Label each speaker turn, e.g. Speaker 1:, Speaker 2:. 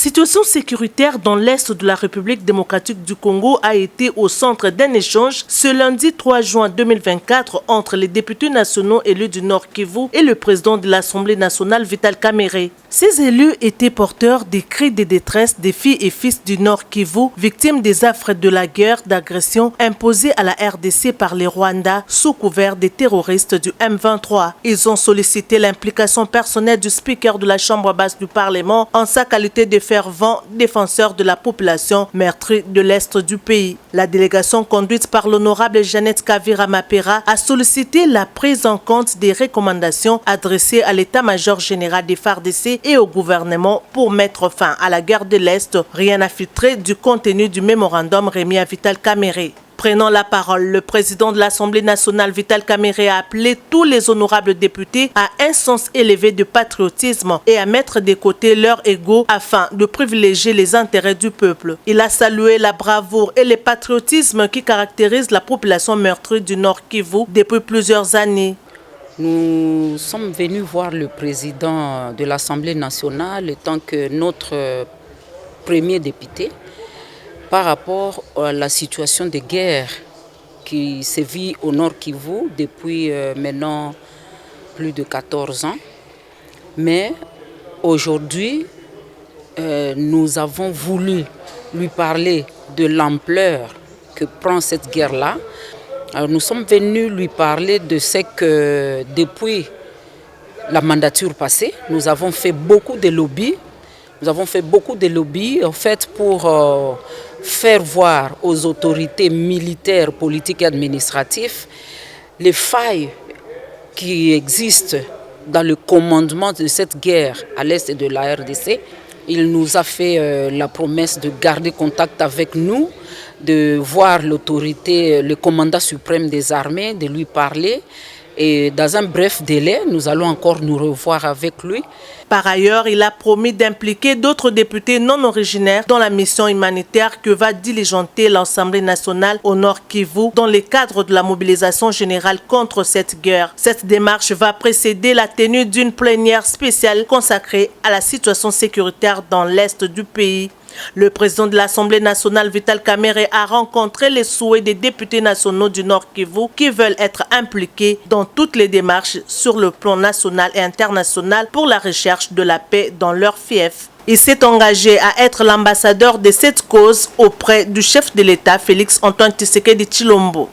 Speaker 1: situation sécuritaire dans l'est de la République démocratique du Congo a été au centre d'un échange ce lundi 3 juin 2024 entre les députés nationaux élus du Nord Kivu et le président de l'Assemblée nationale Vital Kamerhe. Ces élus étaient porteurs des cris de détresse des filles et fils du Nord Kivu, victimes des affres de la guerre d'agression imposée à la RDC par les Rwandais sous couvert des terroristes du M23. Ils ont sollicité l'implication personnelle du speaker de la Chambre basse du Parlement en sa qualité de fervent défenseur de la population meurtrie de l'Est du pays. La délégation conduite par l'honorable Jeannette Kavira Mapera a sollicité la prise en compte des recommandations adressées à l'état-major général des FARDC et au gouvernement pour mettre fin à la guerre de l'Est. Rien à filtrer du contenu du mémorandum remis à Vital Kamerhe. Prenant la parole, le président de l'Assemblée nationale Vital Kamerhe a appelé tous les honorables députés à un sens élevé de patriotisme et à mettre de côté leur ego afin de privilégier les intérêts du peuple. Il a salué la bravoure et le patriotisme qui caractérisent la population meurtrie du Nord Kivu depuis plusieurs années.
Speaker 2: Nous sommes venus voir le président de l'Assemblée nationale en tant que notre premier député par rapport à la situation de guerre qui sévit au Nord Kivu depuis maintenant plus de 14 ans. Mais aujourd'hui, nous avons voulu lui parler de l'ampleur que prend cette guerre-là. Alors nous sommes venus lui parler de ce que depuis la mandature passée, nous avons fait beaucoup de lobbies. Nous avons fait beaucoup de lobbies en fait pour faire voir aux autorités militaires, politiques et administratives les failles qui existent dans le commandement de cette guerre à l'est de la RDC. Il nous a fait la promesse de garder contact avec nous, de voir l'autorité, le commandant suprême des armées, de lui parler. Et dans un bref délai, nous allons encore nous revoir avec lui.
Speaker 1: Par ailleurs, il a promis d'impliquer d'autres députés non originaires dans la mission humanitaire que va diligenter l'Assemblée nationale au Nord Kivu dans le cadre de la mobilisation générale contre cette guerre. Cette démarche va précéder la tenue d'une plénière spéciale consacrée à la situation sécuritaire dans l'est du pays. Le président de l'Assemblée nationale, Vital Kamerhe, a rencontré les souhaits des députés nationaux du Nord Kivu qui veulent être impliqués dans toutes les démarches sur le plan national et international pour la recherche de la paix dans leur fief. Il s'est engagé à être l'ambassadeur de cette cause auprès du chef de l'État, Félix Antoine Tshisekedi Tshilombo.